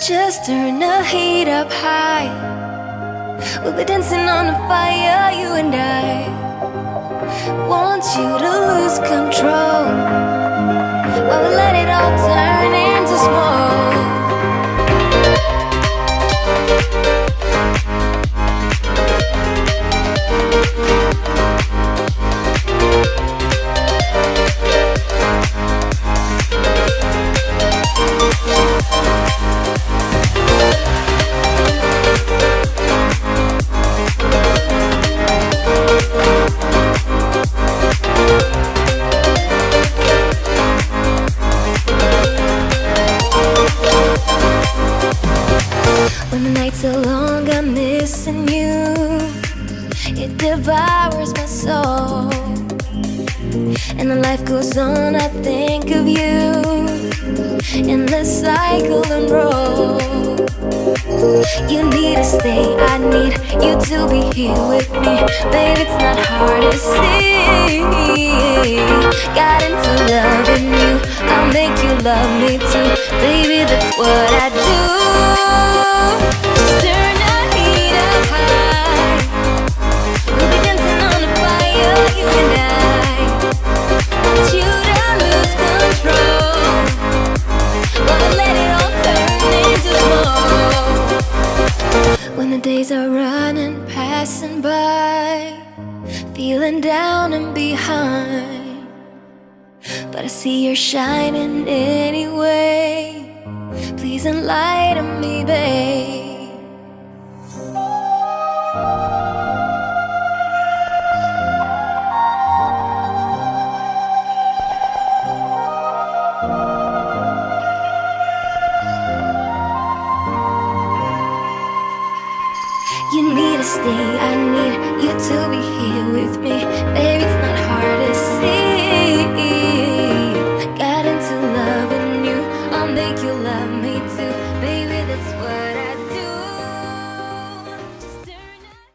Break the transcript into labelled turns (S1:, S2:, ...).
S1: Just turn the heat up high. We'll be dancing on the fire, you and I. Want you to lose control while we let it all turn into smoke. When the nights are long, I'm missing you. It devours my soul. And the life goes on, I think of you. In the cycle and roll. You need to stay, I need you to be here with me. Baby, it's not hard to see. Got into loving you, I'll make you love me too. Baby, that's what I do. Turn the heat up high. We'll be dancing on the fire, you and I. Want you to lose control while we let it all turn into smoke. When the days are running, passing by, feeling down and behind, but I see you're shining anyway. Please enlighten me, babe. You need to stay, I need you to be here with me. Baby, it's not hard to see.